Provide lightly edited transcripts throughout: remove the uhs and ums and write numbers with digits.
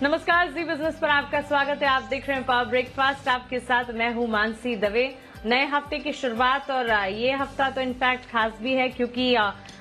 नमस्कार, जी बिजनेस पर आपका स्वागत है। आप देख रहे हैं पावर ब्रेकफास्ट। आपके साथ मैं हूं मानसी दवे। नए हफ्ते की शुरुआत और ये हफ्ता तो इनफैक्ट खास भी है क्योंकि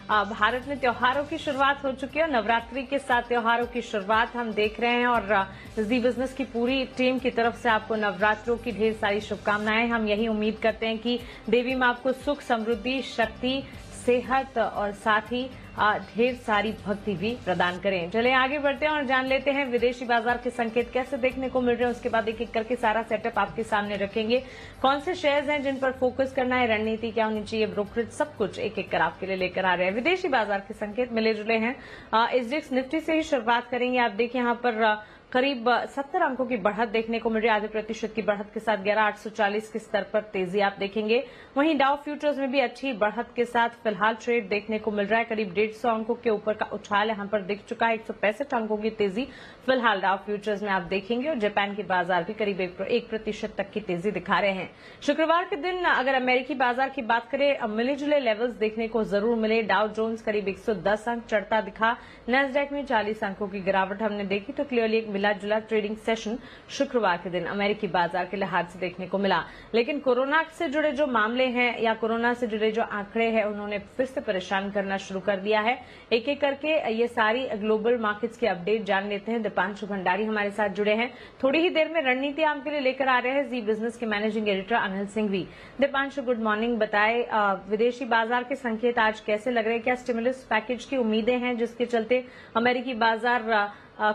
भारत में त्योहारों की शुरुआत हो चुकी है और नवरात्रि के साथ त्योहारों की शुरुआत हम देख रहे हैं और जी बिजनेस की पूरी टीम की तरफ से आपको नवरात्रों की ढेर सारी शुभकामनाएं। हम यही उम्मीद करते हैं कि देवी मां आपको सुख, समृद्धि, शक्ति, सेहत और साथ ही ढेर सारी भक्ति भी प्रदान करें। चले आगे बढ़ते हैं और जान लेते हैं विदेशी बाजार के संकेत कैसे देखने को मिल रहे हैं। उसके बाद एक एक करके सारा सेटअप आपके सामने रखेंगे। कौन से शेयर्स हैं जिन पर फोकस करना है, रणनीति क्या होनी चाहिए, ब्रोकरेज, सब कुछ एक एक कर आपके लिए लेकर आ रहे हैं। विदेशी बाजार के संकेत मिले जुले हैं। एसजीएक्स निफ्टी से ही शुरुआत करेंगे। आप देखिए यहाँ पर करीब 70 अंकों की बढ़त देखने को मिल रही है। आधे प्रतिशत की बढ़त के साथ 11,840 के स्तर पर तेजी आप देखेंगे। वहीं डाउ फ्यूचर्स में भी अच्छी बढ़त के साथ फिलहाल ट्रेड देखने को मिल रहा है। करीब 150 अंकों के ऊपर का उछाल यहां पर दिख चुका है। 165 अंकों की तेजी फिलहाल डाउ फ्यूचर्स में आप देखेंगे और जापान के बाजार भी करीब 1% तक की तेजी दिखा रहे हैं। शुक्रवार के दिन अगर अमेरिकी बाजार की बात करें, मिले जुले लेवल्स देखने को जरूर मिले। डाउ जोन्स करीब 110 अंक चढ़ता दिखा। नैस्डैक में 40 अंकों की गिरावट हमने देखी। तो क्लियरली एक मिला जुला ट्रेडिंग सेशन शुक्रवार के दिन अमेरिकी बाजार के लिहाज से देखने को मिला। लेकिन कोरोना से जुड़े जो मामले हैं या कोरोना से जुड़े जो आंकड़े हैं उन्होंने फिर से परेशान करना शुरू कर दिया है। एक एक करके ये सारी ग्लोबल मार्केट्स की अपडेट जान लेते हैं। दीपांशु भंडारी हमारे साथ जुड़े हैं। थोड़ी ही देर में रणनीति आपके लिए लेकर आ रहे हैं जी बिजनेस के managing editor Anil Singhvi. Deepanshu, good morning. बताए विदेशी बाजार के संकेत आज कैसे लग रहे हैं? क्या स्टिमुलस पैकेज की उम्मीदें हैं जिसके चलते अमेरिकी बाजार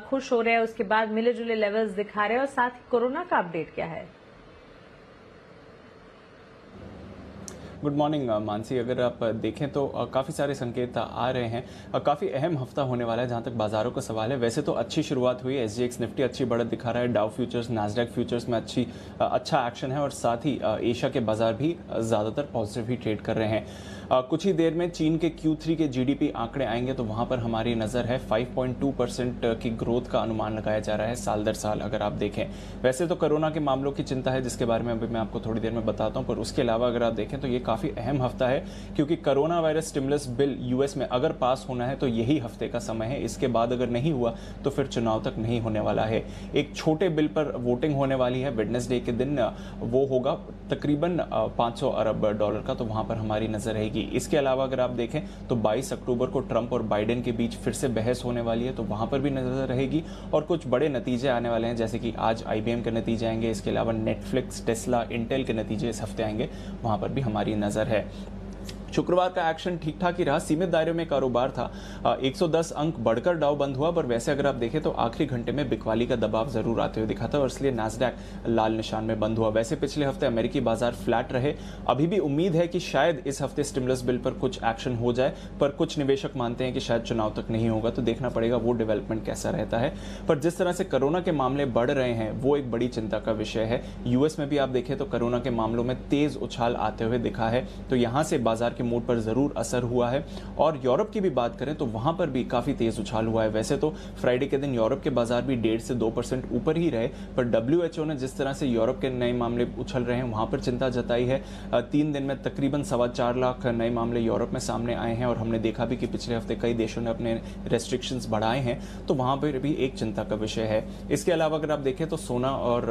खुश हो रहे हैं? उसके बाद मिले जुले लेवल्स दिखा रहे हैं और साथ ही कोरोना का अपडेट क्या है? Good morning Mansi. अगर आप देखें तो काफ़ी सारे संकेत आ रहे हैं। काफ़ी अहम हफ्ता होने वाला है जहां तक बाजारों का सवाल है। वैसे तो अच्छी शुरुआत हुई है। एसजीएक्स निफ्टी अच्छी बढ़त दिखा रहा है। डाउ फ्यूचर्स, नास्डैक फ्यूचर्स में अच्छा एक्शन है और साथ ही एशिया के बाजार भी ज़्यादातर पॉजिटिव ही ट्रेड कर रहे हैं। कुछ ही देर में चीन के Q3 के जीडीपी आंकड़े आएंगे तो वहां पर हमारी नज़र है। 5.2% की ग्रोथ का अनुमान लगाया जा रहा है साल दर साल अगर आप देखें। वैसे तो कोरोना के मामलों की चिंता है जिसके बारे में अभी मैं आपको थोड़ी देर में बताता हूं, पर उसके अलावा अगर आप देखें तो ये काफ़ी अहम हफ्ता है क्योंकि corona virus stimulus bill US में अगर पास होना है तो यही हफ्ते का समय है। इसके बाद अगर नहीं हुआ तो फिर चुनाव तक नहीं होने वाला है। एक छोटे बिल पर वोटिंग होने वाली है वेडनेसडे के दिन। वो होगा तकरीबन $500 अरब का, तो वहां पर हमारी नजर रहेगी। इसके अलावा अगर आप देखें तो 22 अक्टूबर को ट्रंप और बाइडेन के बीच फिर से बहस होने वाली है, तो वहां पर भी नजर रहेगी और कुछ बड़े नतीजे आने वाले हैं जैसे कि आज IBM के नतीजे आएंगे। इसके अलावा नेटफ्लिक्स, टेस्ला, इंटेल के नतीजे इस हफ्ते आएंगे, वहां पर भी हमारी नजर है। शुक्रवार का एक्शन ठीक ठाक ही रहा। सीमित दायरे में कारोबार था। 110 अंक बढ़कर डाउ बंद हुआ, पर वैसे अगर आप देखें तो आखिरी घंटे में बिकवाली का दबाव जरूर आते हुए दिखा था और इसलिए नास्डैक लाल निशान में बंद हुआ। वैसे पिछले हफ्ते अमेरिकी बाजार फ्लैट रहे। अभी भी उम्मीद है कि शायद इस हफ्ते स्टिमुलस बिल पर कुछ एक्शन हो जाए, पर कुछ निवेशक मानते हैं कि शायद चुनाव तक नहीं होगा, तो देखना पड़ेगा वो डेवलपमेंट कैसा रहता है। पर जिस तरह से कोरोना के मामले बढ़ रहे हैं वो एक बड़ी चिंता का विषय है। यूएस में भी आप देखें तो कोरोना के मामलों में तेज उछाल आते हुए दिखा है, तो यहां से बाजार के मूड पर जरूर असर हुआ है। और यूरोप की भी बात करें तो वहां पर भी काफी तेज उछाल हुआ है। वैसे तो फ्राइडे के दिन यूरोप के बाजार भी 1.5 से 2% ऊपर ही रहे, पर WHO ने जिस तरह से यूरोप के नए मामले उछल रहे हैं वहां पर चिंता जताई है। 3 दिन में तकरीबन 4.25 लाख नए मामले यूरोप में सामने आए हैं और हमने देखा भी कि पिछले हफ्ते कई देशों ने अपने रेस्ट्रिक्शंस बढ़ाए हैं, तो वहां पर भी एक चिंता का विषय है। इसके अलावा अगर आप देखें तो सोना और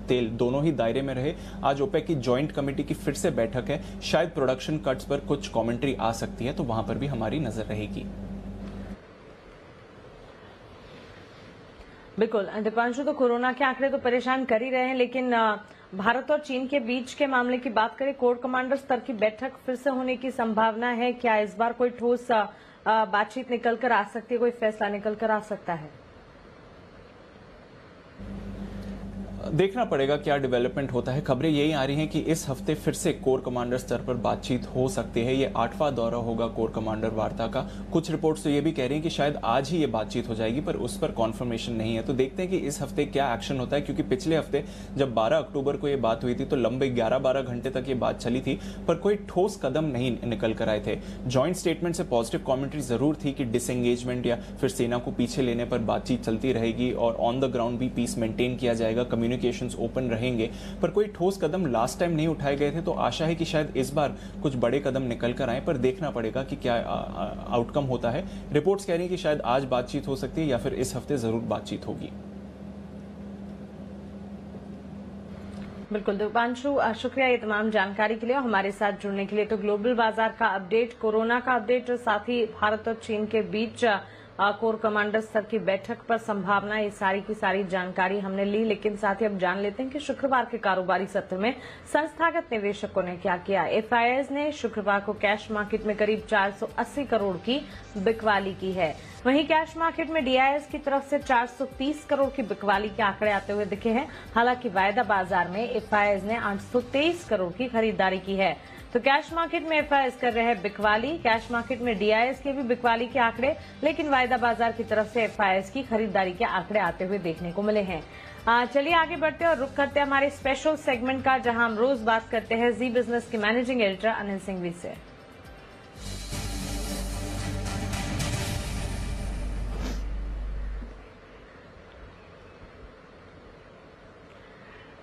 तेल दोनों ही दायरे में रहे। आज ओपेक की ज्वाइंट कमेटी की फिर से बैठक है। शायद प्रोडक्शन कट्स पर कुछ कमेंट्री आ सकती है, तो वहां पर भी हमारी नजर रहेगी। बिल्कुल दीपांशु, तो कोरोना के आंकड़े तो परेशान कर ही रहे हैं, लेकिन भारत और चीन के बीच के मामले की बात करें, कोर कमांडर स्तर की बैठक फिर से होने की संभावना है क्या? इस बार कोई ठोस बातचीत निकल कर आ सकती है, कोई फैसला निकल कर आ सकता है? देखना पड़ेगा क्या डेवलपमेंट होता है। खबरें यही आ रही हैं कि इस हफ्ते फिर से कोर कमांडर स्तर पर बातचीत हो सकती है। ये 8वां दौरा होगा कोर कमांडर वार्ता का। कुछ रिपोर्ट्स तो ये भी कह रही हैं कि शायद आज ही ये बातचीत हो जाएगी, पर उस पर कॉन्फर्मेशन नहीं है। तो देखते हैं कि इस हफ्ते क्या एक्शन होता है, क्योंकि पिछले हफ्ते जब 12 अक्टूबर को ये बात हुई थी तो लंबे 11-12 घंटे तक ये बात चली थी, पर कोई ठोस कदम नहीं निकल कर आए थे। ज्वाइंट स्टेटमेंट से पॉजिटिव कॉमेंट्री जरूर थी कि डिसएंगेजमेंट या फिर सेना को पीछे लेने पर बातचीत चलती रहेगी और ऑन द ग्राउंड भी पीस मेंटेन किया जाएगा, कम्युनिकेशंस ओपन रहेंगे, पर कोई ठोस कदम लास्ट टाइम नहीं उठाए गए थे। तो आशा है कि शायद इस बार कुछ बड़े कदम निकल कर आए, पर देखना पड़ेगा कि क्या आउटकम होता है। रिपोर्ट्स कह रही हैं कि शायद आज बातचीत हो सकती है या फिर इस हफ्ते जरूर बातचीत होगी। बिल्कुल दीपांशु, शुक्रिया ये तमाम जानकारी के लिए और हमारे साथ जुड़ने के लिए। तो ग्लोबल बाजार का अपडेट, कोरोना का अपडेट और साथ ही भारत और चीन के बीच कोर कमांडर स्तर की बैठक पर संभावना, ये सारी की सारी जानकारी हमने ली। लेकिन साथ ही अब जान लेते हैं कि शुक्रवार के कारोबारी सत्र में संस्थागत निवेशकों ने क्या किया। एफआईआईज ने शुक्रवार को कैश मार्केट में करीब 480 करोड़ की बिकवाली की है। वहीं कैश मार्केट में डीआईएस की तरफ से 430 करोड़ की बिकवाली के आंकड़े आते हुए दिखे हैं। हालांकि वायदा बाजार में एफआईआईज ने 823 करोड़ की खरीदारी की है। तो कैश मार्केट में एफआईआईज कर रहे हैं बिकवाली, कैश मार्केट में डीआईएस के भी बिकवाली के आंकड़े, लेकिन वायदा बाजार की तरफ से एफआईआईज की खरीदारी के आंकड़े आते हुए देखने को मिले हैं। चलिए आगे बढ़ते हैं और रुक करते हैं हमारे स्पेशल सेगमेंट का, जहां हम रोज बात करते हैं जी बिजनेस के मैनेजिंग एडिटर अनिल सिंघवी से।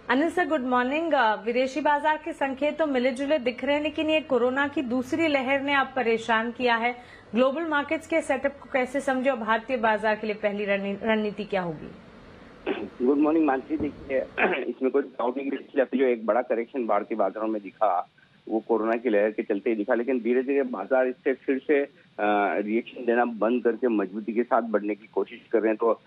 Anil sir, good morning. विदेशी बाजार के संकेत तो मिले जुले दिख रहे हैं, लेकिन ये कोरोना की दूसरी लहर ने आप परेशान किया है। ग्लोबल मार्केट्स के सेटअप को कैसे समझे और भारतीय बाजार के लिए पहली रणनीति क्या होगी? Good morning Mansi. देखिए, इसमें कोई डाउट नहीं कि पिछले हफ्ते जो एक बड़ा करेक्शन भारतीय बाजारों में दिखा वो कोरोना की लहर के चलते ही दिखा, लेकिन धीरे धीरे बाजार इससे फिर से रिएक्शन देना बंद करके मजबूती के साथ बढ़ने की कोशिश कर रहे हैं। तो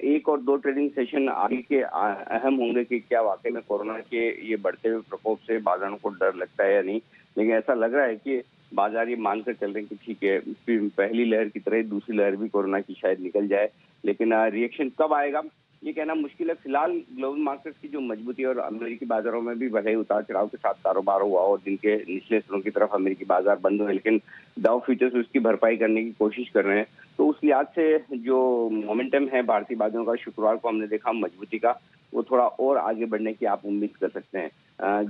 एक और दो ट्रेडिंग सेशन आगे के अहम होंगे कि क्या वाकई में कोरोना के ये बढ़ते हुए प्रकोप से बाजारों को डर लगता है या नहीं। लेकिन ऐसा लग रहा है कि बाजार ये मानकर चल रहे हैं कि ठीक है, पहली लहर की तरह दूसरी लहर भी कोरोना की शायद निकल जाए, लेकिन रिएक्शन कब आएगा ये कहना मुश्किल है। फिलहाल ग्लोबल मार्केट्स की जो मजबूती और अमेरिकी बाजारों में भी भले उतार चढ़ाव के साथ कारोबार हुआ और दिन के निचले स्तरों की तरफ अमेरिकी बाजार बंद हुए, लेकिन डाउ फ्यूचर्स उसकी भरपाई करने की कोशिश कर रहे हैं। तो उस लिहाज से जो मोमेंटम है भारतीय बाजारों का, शुक्रवार को हमने देखा मजबूती का, वो थोड़ा और आगे बढ़ने की आप उम्मीद कर सकते हैं।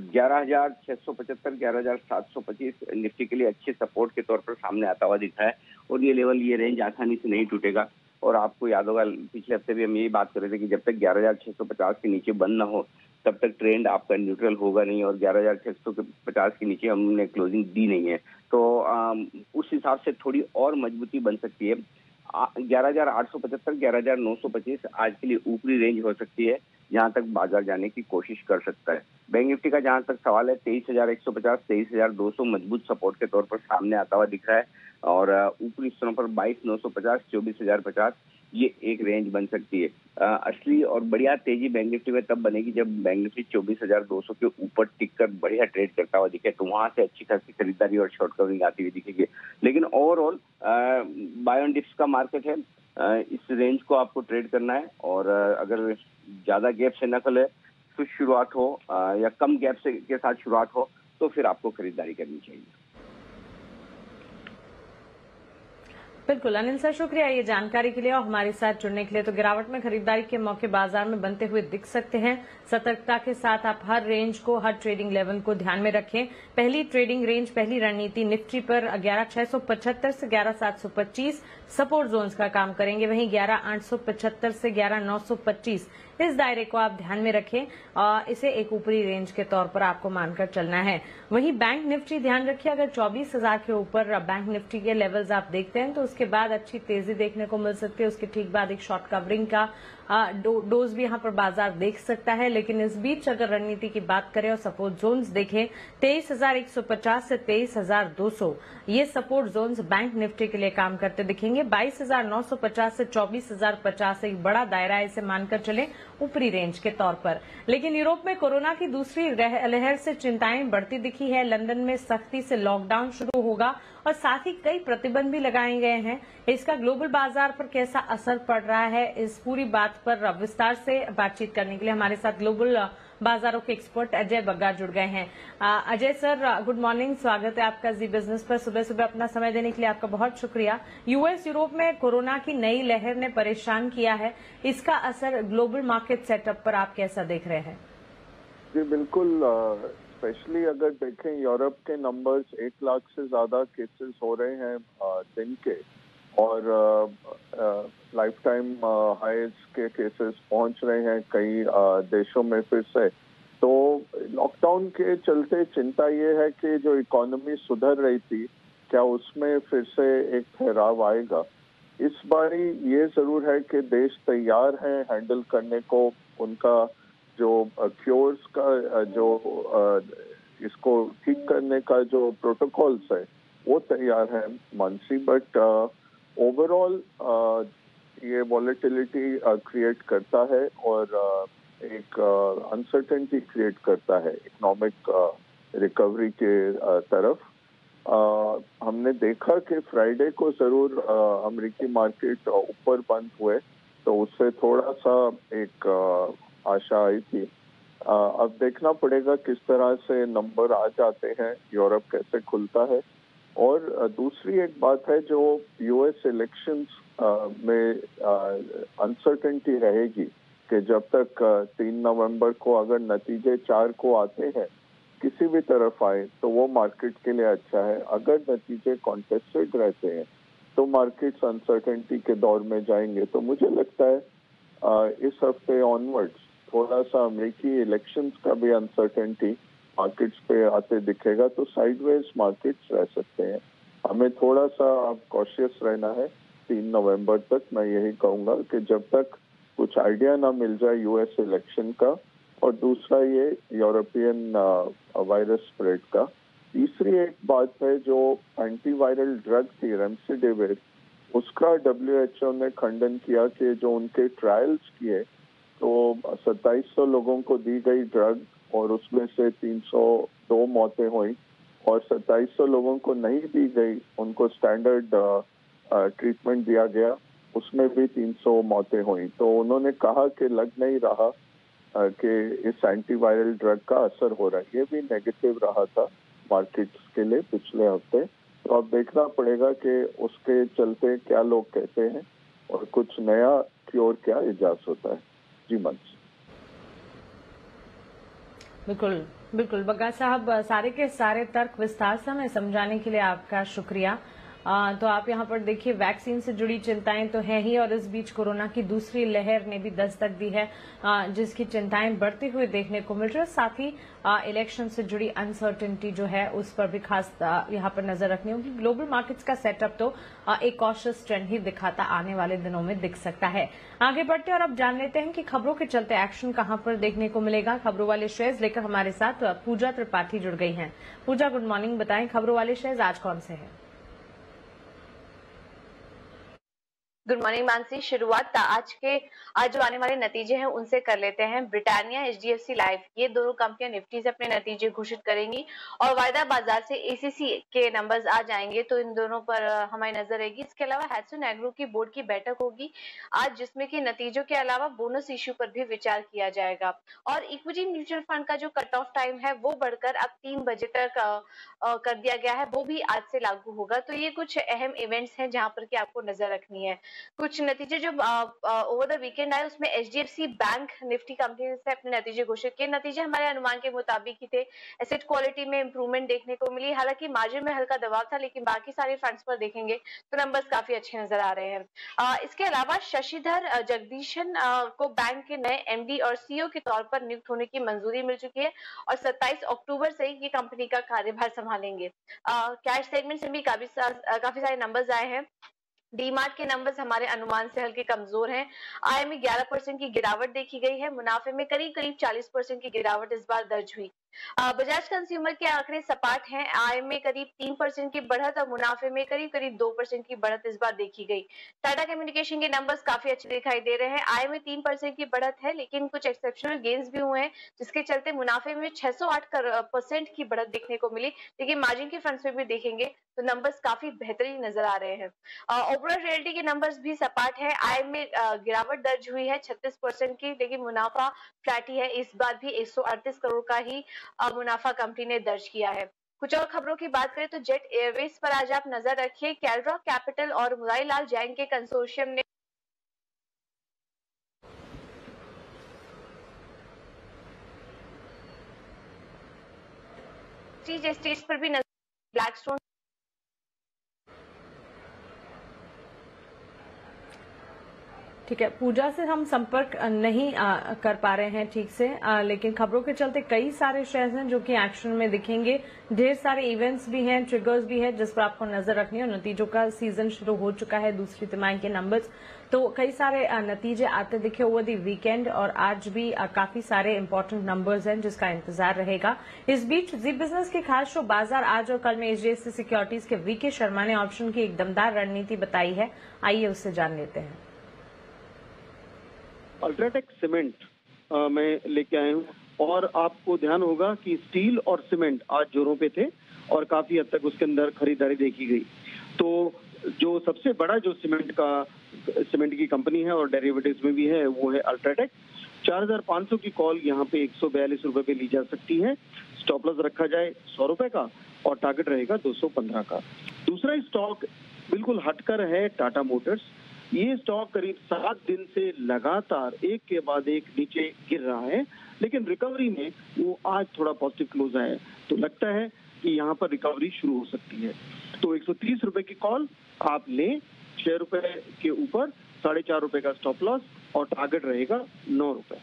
11,675, 11,725 निफ्टी के लिए अच्छे सपोर्ट के तौर पर सामने आता हुआ दिखा है और ये लेवल, ये रेंज आसानी से नहीं टूटेगा। और आपको याद होगा पिछले हफ्ते भी हम यही बात कर रहे थे कि जब तक 11,650 के नीचे बंद न हो तब तक ट्रेंड आपका न्यूट्रल होगा नहीं, और 11,650 के नीचे हमने क्लोजिंग दी नहीं है। तो उस हिसाब से थोड़ी और मजबूती बन सकती है। 11,875, 11,925 आज के लिए ऊपरी रेंज हो सकती है जहां तक बाजार जाने की कोशिश कर सकता है। बैंक निफ्टी का जहां तक सवाल है, 23,150, 23,200 मजबूत सपोर्ट के तौर पर सामने आता हुआ दिख रहा है, और ऊपरी स्तरों पर 22,950, 24,050 ये एक रेंज बन सकती है। असली और बढ़िया तेजी बैंक निफ्टी में तब बनेगी जब बैंक निफ्टी 24,200 के ऊपर टिककर बढ़िया ट्रेड करता हुआ दिखे, तो वहां से अच्छी खासी खरीदारी और शॉर्ट कवरिंग आती हुई दिखेगी। लेकिन ओवरऑल बाय ऑन डिप्स का मार्केट है, इस रेंज को आपको ट्रेड करना है, और अगर ज्यादा गैप से न खुले तो शुरुआत हो या कम गैप से के साथ शुरुआत हो तो फिर आपको खरीदारी करनी चाहिए। बिल्कुल अनिल सर, शुक्रिया ये जानकारी के लिए और हमारे साथ जुड़ने के लिए। तो गिरावट में खरीदारी के मौके बाजार में बनते हुए दिख सकते हैं। सतर्कता के साथ आप हर रेंज को, हर ट्रेडिंग लेवल को ध्यान में रखें। पहली ट्रेडिंग रेंज, पहली रणनीति निफ्टी पर 11,675 से 11,725 सपोर्ट जोन्स का काम करेंगे। वहीं 11,875 से 11,925 इस दायरे को आप ध्यान में रखें और इसे एक ऊपरी रेंज के तौर पर आपको मानकर चलना है। वहीं बैंक निफ्टी ध्यान रखिए, अगर 24,000 के ऊपर बैंक निफ्टी के लेवल्स आप देखते हैं तो उसके बाद अच्छी तेजी देखने को मिल सकती है। उसके ठीक बाद एक शॉर्ट कवरिंग का डोज भी यहां पर बाजार देख सकता है। लेकिन इस बीच अगर रणनीति की बात करें और सपोर्ट जोन्स देखें, 23,150 से 23,200 ये सपोर्ट जोन्स बैंक निफ्टी के लिए काम करते दिखेंगे। 22,950 से 24,050 एक बड़ा दायरा है, इसे मानकर चले ऊपरी रेंज के तौर पर। लेकिन यूरोप में कोरोना की दूसरी लहर से चिंताएं बढ़ती दिखी है। लंदन में सख्ती से लॉकडाउन शुरू होगा और साथ ही कई प्रतिबंध भी लगाए गए हैं। इसका ग्लोबल बाजार पर कैसा असर पड़ रहा है, इस पूरी बात पर विस्तार से बातचीत करने के लिए हमारे साथ ग्लोबल बाजारों के एक्सपर्ट अजय बग्गा जुड़ गए हैं। अजय सर, गुड मॉर्निंग, स्वागत है आपका जी बिजनेस पर। सुबह सुबह अपना समय देने के लिए आपका बहुत शुक्रिया। यूएस यूरोप में कोरोना की नई लहर ने परेशान किया है, इसका असर ग्लोबल मार्केट सेटअप पर आप कैसा देख रहे हैं? जी बिल्कुल, स्पेशली अगर देखें यूरोप के नंबर्स 1 लाख से ज्यादा केसेस हो रहे हैं दिन के, और लाइफ टाइम हाईज के केसेस पहुंच रहे हैं कई देशों में फिर से। तो लॉकडाउन के चलते चिंता ये है कि जो इकोनॉमी सुधर रही थी, क्या उसमें फिर से एक ठहराव आएगा। इस बारी ये जरूर है कि देश तैयार हैं हैंडल करने को, उनका जो क्योर्स का जो इसको ठीक करने का जो प्रोटोकॉल्स है वो तैयार है मानसी, बट ओवरऑल ये वॉलेटिलिटी क्रिएट करता है और एक अनसर्टेनिटी क्रिएट करता है इकोनॉमिक रिकवरी के तरफ। हमने देखा कि फ्राइडे को जरूर अमेरिकी मार्केट ऊपर बंद हुए तो उससे थोड़ा सा एक आशा आई थी। अब देखना पड़ेगा किस तरह से नंबर आ जाते हैं, यूरोप कैसे खुलता है। और दूसरी एक बात है जो यूएस इलेक्शंस में अनसर्टेनिटी रहेगी कि जब तक 3 नवंबर को अगर नतीजे 4 को आते हैं किसी भी तरफ आए तो वो मार्केट के लिए अच्छा है। अगर नतीजे कॉन्टेस्टेड रहते हैं तो मार्केट्स अनसर्टेनिटी के दौर में जाएंगे। तो मुझे लगता है इस हफ्ते ऑनवर्ड्स थोड़ा सा अमेरिकी इलेक्शंस का भी अनसर्टेनिटी मार्केट्स पे आते दिखेगा, तो साइडवेज मार्केट्स रह सकते हैं। हमें थोड़ा सा अब कॉशियस रहना है 3 नवंबर तक। मैं यही कहूंगा कि जब तक कुछ आइडिया ना मिल जाए यूएस इलेक्शन का, और दूसरा ये यूरोपियन वायरस स्प्रेड का। तीसरी एक बात है जो एंटीवायरल ड्रग थी रेमडेसिविर, उसका WHO ने खंडन किया कि जो उनके ट्रायल्स किए तो 2700 लोगों को दी गई ड्रग और उसमें से 302 मौतें हुई, और 2700 लोगों को नहीं दी गई, उनको स्टैंडर्ड ट्रीटमेंट दिया गया, उसमें भी 300 मौतें हुई। तो उन्होंने कहा कि लग नहीं रहा कि इस एंटीवायरल ड्रग का असर हो रहा है। ये भी नेगेटिव रहा था मार्केट्स के लिए पिछले हफ्ते। तो अब देखना पड़ेगा कि उसके चलते क्या लोग कहते हैं और कुछ नया क्योर क्या इजाज़ होता है। जी मंच। बिल्कुल बिल्कुल बग्गा साहब, सारे के सारे तर्क विस्तार से हमें समझाने के लिए आपका शुक्रिया। तो आप यहाँ पर देखिए वैक्सीन से जुड़ी चिंताएं तो हैं ही, और इस बीच कोरोना की दूसरी लहर ने भी दस्तक दी है, जिसकी चिंताएं बढ़ती हुई देखने को मिल रही है। साथ ही इलेक्शन से जुड़ी अनसर्टेनिटी जो है उस पर भी खास यहाँ पर नजर रखनी होगी। ग्लोबल मार्केट्स का सेटअप तो एक कॉशियस ट्रेंड ही दिखाता आने वाले दिनों में दिख सकता है। आगे बढ़ते और अब जान लेते हैं कि खबरों के चलते एक्शन कहां पर देखने को मिलेगा। खबरों वाले शेयर्स लेकर हमारे साथ पूजा त्रिपाठी जुड़ गई हैं। पूजा, गुड मॉर्निंग, बताएं खबरों वाले शेयर्स आज कौन से हैं? Good morning Mansi. शुरुआत आज जो आने वाले नतीजे हैं उनसे कर लेते हैं। ब्रिटानिया, HDFC लाइफ, ये दोनों कंपनियां निफ्टी से अपने नतीजे घोषित करेंगी और वायदा बाजार से ACC के नंबर्स आ जाएंगे, तो इन दोनों पर हमारी नजर रहेगी। इसके अलावा हैट्सन एग्रो की बोर्ड की बैठक होगी आज, जिसमें कि नतीजों के अलावा बोनस इश्यू पर भी विचार किया जाएगा। और इक्विटी म्यूचुअल फंड का जो कट ऑफ टाइम है वो बढ़कर अब 3 बजे तक कर दिया गया है, वो भी आज से लागू होगा। तो ये कुछ अहम इवेंट्स हैं जहां पर कि आपको नजर रखनी है। कुछ नतीजे जो ओवर द वीकेंड आए उसमें HDFC बैंक निफ्टी कंपनी से अपने नतीजे घोषित किए। नतीजे हमारे अनुमान के मुताबिक ही थे। एसेट क्वालिटी में इंप्रूवमेंट देखने को मिली, हालांकि मार्जिन में हल्का दबाव था, लेकिन बाकी सारे फंड्स पर देखेंगे तो नंबर्स काफी अच्छे नजर आ रहे हैं। इसके अलावा शशिधर जगदीशन को बैंक के नए MD और CEO के तौर पर नियुक्त होने की मंजूरी मिल चुकी है और 27 अक्टूबर से ये कंपनी का कार्यभार संभालेंगे। कैश सेगमेंट से भी काफी सारे नंबर्स आए हैं। डीमार्ट के नंबर्स हमारे अनुमान से हल्के कमजोर हैं। आय में 11% की गिरावट देखी गई है। मुनाफे में करीब 40% की गिरावट इस बार दर्ज हुई। बजाज कंज्यूमर के आंकड़े सपाट हैं। आय में करीब 3% की बढ़त और मुनाफे में करीब 2% की बढ़त इस बार देखी गई। टाटा कम्युनिकेशन के नंबर्स काफी अच्छे दिखाई दे रहे हैं। आय में 3% की बढ़त है, लेकिन कुछ एक्सेप्शनल गेन्स भी हुए हैं, जिसके चलते मुनाफे में 608% की बढ़त देखने को मिली। लेकिन मार्जिन के फ्रंट पे भी देखेंगे तो नंबर्स काफी बेहतरीन नजर आ रहे हैं। ओबरॉय रियल्टी के नंबर्स भी सपाट है। आय में गिरावट दर्ज हुई है 36% की, लेकिन मुनाफा फ्लैट ही है। इस बार भी 138 करोड़ का ही मुनाफा कंपनी ने दर्ज किया है। कुछ और खबरों की बात करें तो जेट एयरवेज पर आज आप नजर रखिए। कैलरा कैपिटल और मुरारीलाल जैन के कंसोर्शियम ने स्टेज पर भी ब्लैकस्टोन ठीक है, पूजा से हम संपर्क नहीं कर पा रहे हैं ठीक से, लेकिन खबरों के चलते कई सारे शेयर्स हैं जो कि एक्शन में दिखेंगे। ढेर सारे इवेंट्स भी हैं, ट्रिगर्स भी हैं जिस पर आपको नजर रखनी है। नतीजों का सीजन शुरू हो चुका है, दूसरी तिमाही के नंबर्स, तो कई सारे नतीजे आते दिखे ओवर द वीकेंड और आज भी काफी सारे इंपॉर्टेंट नंबर्स हैं जिसका इंतजार रहेगा। इस बीच जी बिजनेस के खास शो बाजार आज और कल में एचडीएफसी सिक्योरिटीज के वीके शर्मा ने ऑप्शन की एक दमदार रणनीति बताई है, आइए उससे जान लेते हैं। अल्ट्राटेक सीमेंट मैं लेके आया हूँ और आपको ध्यान होगा कि स्टील और सीमेंट आज जोरों पे थे और काफी हद तक उसके अंदर खरीदारी देखी गई। तो जो सबसे बड़ा जो सीमेंट की कंपनी है और डेरिवेटिव्स में भी है वो है अल्ट्राटेक। 4500 की कॉल यहाँ पे 142 रुपए पे ली जा सकती है। स्टॉप लॉस रखा जाए 100 रुपए का और टारगेट रहेगा 215 का। दूसरा स्टॉक बिल्कुल हटकर है टाटा मोटर्स। ये स्टॉक करीब 7 दिन से लगातार एक के बाद एक नीचे गिर रहा है, लेकिन रिकवरी में वो आज थोड़ा पॉजिटिव क्लोज आया है, तो लगता है कि यहाँ पर रिकवरी शुरू हो सकती है। तो 130 रुपए की कॉल आप लें, 6 रुपए के ऊपर 4.5 रुपए का स्टॉप लॉस और टारगेट रहेगा 9 रुपए।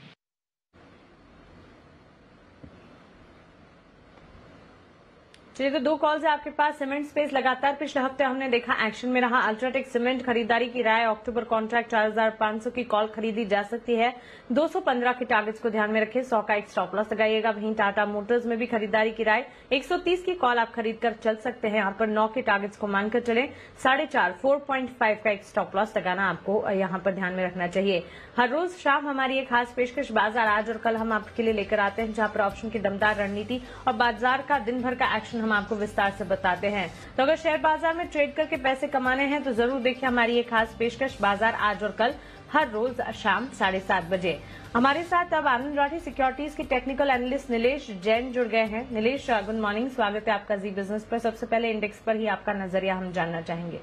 चलिए, तो 2 कॉल्स है आपके पास। सीमेंट स्पेस लगातार पिछले हफ्ते हमने देखा एक्शन में रहा। अल्ट्राटेक सीमेंट खरीदारी की राय, अक्टूबर कॉन्ट्रैक्ट 4500 की कॉल खरीदी जा सकती है। 215 के टारगेट्स को ध्यान में रखें, 100 का एक स्टॉप लॉस लगाइएगा। वहीं टाटा मोटर्स में भी खरीदारी की राय, 130 की कॉल आप खरीद कर चल सकते हैं। यहाँ पर 9 के टारगेट्स को मानकर चले, 4.5 का एक स्टॉप लॉस लगाना आपको यहाँ पर ध्यान में रखना चाहिए। हर रोज शाम हमारी एक खास पेशकश बाजार आज और कल हम आपके लिए लेकर आते हैं, जहां पर ऑप्शन की दमदार रणनीति और बाजार का दिन भर का एक्शन हम आपको विस्तार से बताते हैं। तो अगर शेयर बाजार में ट्रेड करके पैसे कमाने हैं तो जरूर देखिए हमारी एक खास पेशकश बाजार आज और कल, हर रोज शाम 7:30 बजे। हमारे साथ अब आनंद राठी सिक्योरिटीज के टेक्निकल एनालिस्ट नीलेश जैन जुड़ गए हैं। नीलेश, गुड मॉर्निंग, स्वागत है आपका जी बिजनेस पर। सबसे पहले इंडेक्स पर ही आपका नजरिया हम जानना चाहेंगे।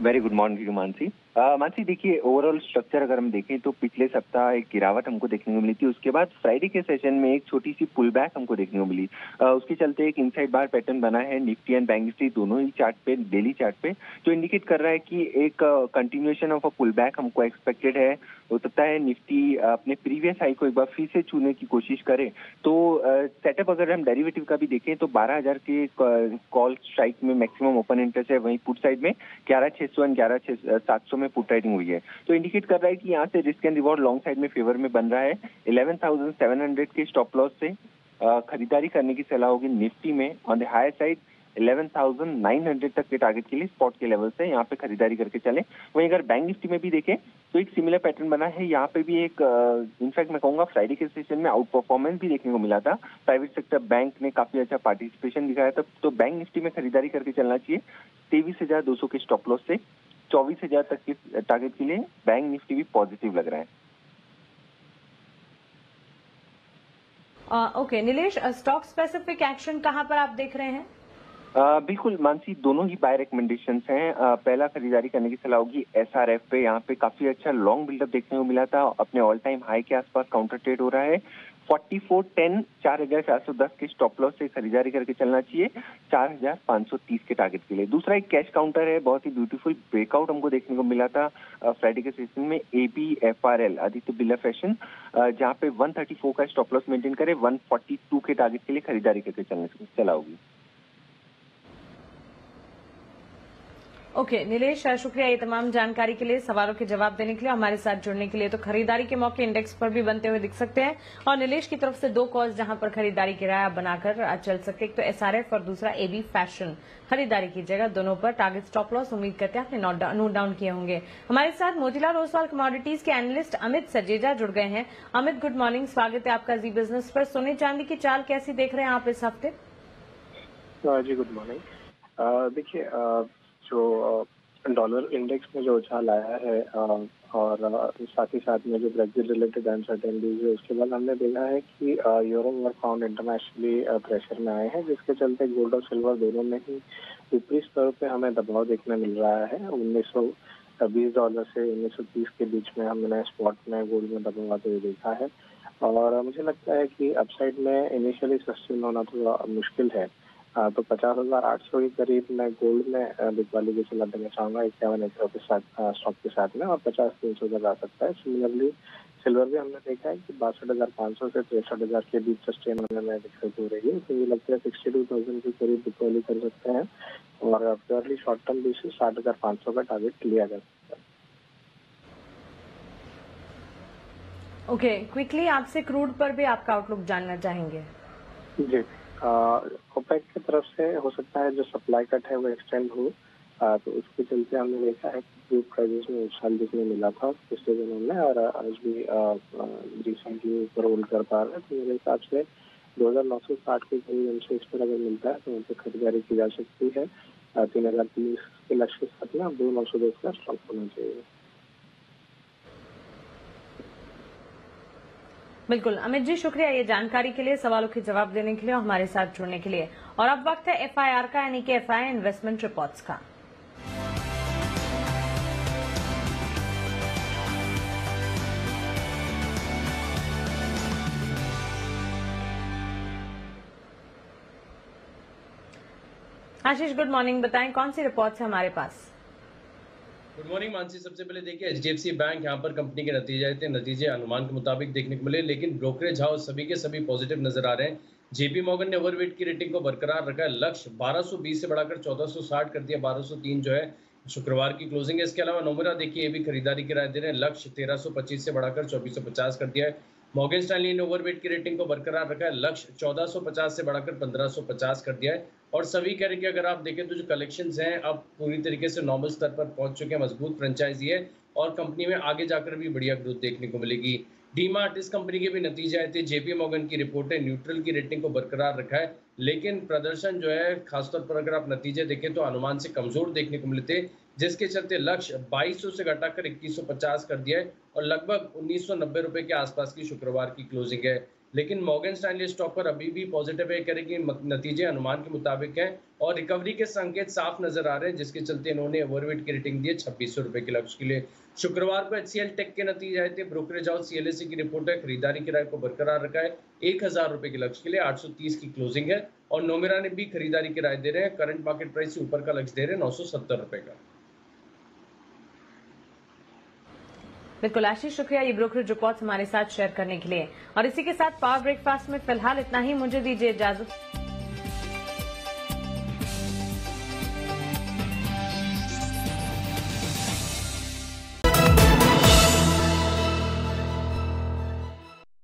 Very good morning Mansi. Mansi देखिए, ओवरऑल स्ट्रक्चर अगर हम देखें तो पिछले सप्ताह एक गिरावट हमको देखने को मिली थी। उसके बाद फ्राइडे के सेशन में एक छोटी सी पुल बैक हमको देखने को मिली। उसके चलते एक इनसाइड बार पैटर्न बना है निफ्टी एंड बैंक निफ्टी दोनों ही चार्ट पे, डेली चार्ट पे, जो इंडिकेट कर रहा है कि एक continuation of a pull back हमको एक्सपेक्टेड है। हो सकता है निफ्टी अपने प्रीवियस हाई को एक बार फिर से छूने की कोशिश करे। तो सेटअप अगर हम डेरिवेटिव का भी देखें तो 12,000 के कॉल स्ट्राइक में मैक्सिमम ओपन इंटरेस्ट है। वहीं पुट साइड में 11,600 एंड 11,700 में पुट राइटिंग हुई है। तो इंडिकेट कर रहा है कि यहाँ से risk and reward long side में फेवर में बन रहा है। 11,700 के स्टॉप लॉस से खरीदारी करने की सलाह होगी निफ्टी में। ऑन द हायर साइड 11,900 तक के टारगेट के लिए स्पॉट के लेवल से यहाँ पे खरीदारी करके चले। वहीं अगर बैंक निफ्टी में भी देखें तो एक सिमिलर पैटर्न बना है। यहाँ पे भी एक इनफैक्ट मैं कहूंगा फ्राइडे के सेशन में आउट परफॉर्मेंस भी देखने को मिला था। प्राइवेट सेक्टर बैंक ने काफी अच्छा पार्टिसिपेशन दिखाया था। तो बैंक निफ्टी में खरीदारी करके चलना चाहिए। 23,200 के स्टॉप लॉस से 24,000 तक के टारगेट के लिए बैंक निफ्टी भी पॉजिटिव लग रहा है। Okay Nilesh, stock specific action कहां पर आप देख रहे हैं? बिल्कुल मानसी, दोनों ही बाय रिकमेंडेशंस हैं। पहला खरीदारी करने की सलाह होगी एसआरएफ पे। यहाँ पे काफी अच्छा लॉन्ग बिल्डअप देखने को मिला था, अपने ऑल टाइम हाई के आसपास काउंटर ट्रेड हो रहा है। 4410 4,410 के स्टॉप लॉस से खरीदारी करके चलना चाहिए 4,530 के टारगेट के लिए। दूसरा एक कैश काउंटर है, बहुत ही ब्यूटीफुल ब्रेकआउट हमको देखने को मिला था फ्राइडे के सेशन में। ABFRL आदित्य बिरला फैशन, जहाँ पे 134 का स्टॉप लॉस मेंटेन करे, 142 के टारगेट के लिए खरीदारी करके चला होगी। ओके नीलेश, शुक्रिया ये तमाम जानकारी के लिए, सवालों के जवाब देने के लिए, हमारे साथ जुड़ने के लिए। तो खरीदारी के मौके इंडेक्स पर भी बनते हुए दिख सकते हैं और नीलेश की तरफ से 2 कॉल्स जहां पर खरीदारी की राय बनाकर चल सकते, एक तो SRF और दूसरा AB फैशन। खरीदारी कीजिएगा दोनों पर। टारगेट स्टॉप लॉस उम्मीद करते हैं आपने नोट डाउन किए होंगे। हमारे साथ मोतीलाल ओसवाल कमोडिटीज के एनालिस्ट अमित सजेजा जुड़ गए हैं। अमित, गुड मॉर्निंग, स्वागत है आपका जी बिजनेस पर। सोने चांदी की चाल कैसी देख रहे हैं आप इस हफ्ते? जी गुड मॉर्निंग। देखिए, जो डॉलर इंडेक्स में जो उछाल आया है और साथ ही साथ में जो ब्रेक्जिट रिलेटेड अनसर्टेनिटीज है, उसके बाद हमने देखा है कि यूरो और पाउंड इंटरनेशनली प्रेशर में आए हैं, जिसके चलते गोल्ड और सिल्वर दोनों में ही ऊपरी स्तर पे हमें दबाव देखने मिल रहा है। $1920 से 1930 के बीच में हमने स्पॉट में गोल्ड में दबाव आते हुए देखा है और मुझे लगता है कि अपसाइड में इनिशियली सस्टेन होना थोड़ा मुश्किल है। तो 50,800 के करीब मैं गोल्ड में बिकवाली की सलाह देना चाहूँगा 51 के साथ स्टॉक के साथ में, और 50,300 तक आ सकता है। सिमिलरली सिल्वर भी हमने देखा है कि 62,500 से 63,000 के बीच सस्टेन होने में दिक्कत हो रही है, तो ये लगता है 62,000 के करीब बिकवाली कर सकते हैं, और प्योरली शॉर्ट टर्म बेसिस 60,500 का टारगेट लिया जा सकता है। ओके, क्विकली आपसे क्रूड पर भी आपका आउटलुक जानना चाहेंगे। जी, ओपेक की तरफ से हो सकता है जो सप्लाई कट है वो एक्सटेंड हो, तो उसके चलते हमने देखा है कि क्रूड प्राइसेस में उछाल देखने मिला था पिछले दिनों में, और आज भी रिसेंटली ऊपर होल्ड कर पा रहा है। तो मेरे हिसाब से 2,960 के करीब हमसे इस पर अगर मिलता है तो उनसे खरीदारी की जा सकती है। 3,030 के लक्ष्य के साथ में 2,910 का स्टॉक होना चाहिए। बिल्कुल अमित जी, शुक्रिया ये जानकारी के लिए, सवालों के जवाब देने के लिए और हमारे साथ जुड़ने के लिए। और अब वक्त है FIR का, यानी कि FI इन्वेस्टमेंट रिपोर्ट्स का। आशीष, गुड मॉर्निंग, बताएं कौन सी रिपोर्ट्स है हमारे पास। Good morning Mansi. सबसे पहले देखिए HDFC बैंक यहाँ पर कंपनी के नतीजे आए थे, नतीजे अनुमान के मुताबिक देखने को मिले, लेकिन ब्रोकरेज हाउस सभी के सभी पॉजिटिव नजर आ रहे हैं। JP मॉर्गन ने ओवरवेट की रेटिंग को बरकरार रखा है, लक्ष्य 1220 से बढ़ाकर 1460 कर दिया, 1203 जो है शुक्रवार की क्लोजिंग है। इसके अलावा नोमुरा देखिए ये भी खरीदारी की राय दे रहे हैं, लक्ष्य 1325 से बढ़ाकर 2450 कर दिया है। मॉर्गन स्टैनली ने ओवरवेट की रेटिंग को बरकरार रखा है, लक्ष्य 1450 से बढ़ाकर 1550 कर दिया है। और सभी कह रहे हैं कि अगर आप देखें तो जो कलेक्शंस हैं अब पूरी तरीके से नॉर्मल स्तर पर पहुंच चुके हैं, मजबूत फ्रेंचाइजी है और कंपनी में आगे जाकर भी बढ़िया ग्रोथ देखने को मिलेगी। डीमार्ट इस कंपनी के भी नतीजे आए थे, JP मॉर्गन की रिपोर्ट है, न्यूट्रल की रेटिंग को बरकरार रखा है, लेकिन प्रदर्शन जो है खासतौर पर अगर आप नतीजे देखें तो अनुमान से कमजोर देखने को मिले थे, जिसके चलते लक्ष्य 2200 से घटाकर 2150 कर दिया है और लगभग 1990 रुपए के आसपास की शुक्रवार की क्लोजिंग है। लेकिन मॉर्गन स्टैनली स्टॉक पर अभी भी पॉजिटिव है, कह रहे कि नतीजे अनुमान के मुताबिक हैं और रिकवरी के संकेत साफ नजर आ रहे हैं, जिसके चलते इन्होंने ओवरवेट की रेटिंग दी है 2600 रुपए के लक्ष्य के लिए। शुक्रवार को HCL टेक के नतीजे आए थे, ब्रोकरेज हाउस CLSA की रिपोर्ट है, खरीदारी किराए को बरकरार रखा है, 1000 रुपए के लक्ष्य के लिए 830 की क्लोजिंग है। और नोमेरा ने भी खरीदारी किराए दे रहे हैं, करंट मार्केट प्राइस से ऊपर का लक्ष्य दे रहे हैं 970 रुपए का। बिल्कुल आशीष, शुक्रिया ये ब्रोकरेज रिपोर्ट्स हमारे साथ शेयर करने के लिए। और इसी के साथ पावर ब्रेकफास्ट में फिलहाल इतना ही, मुझे दीजिए इजाजत।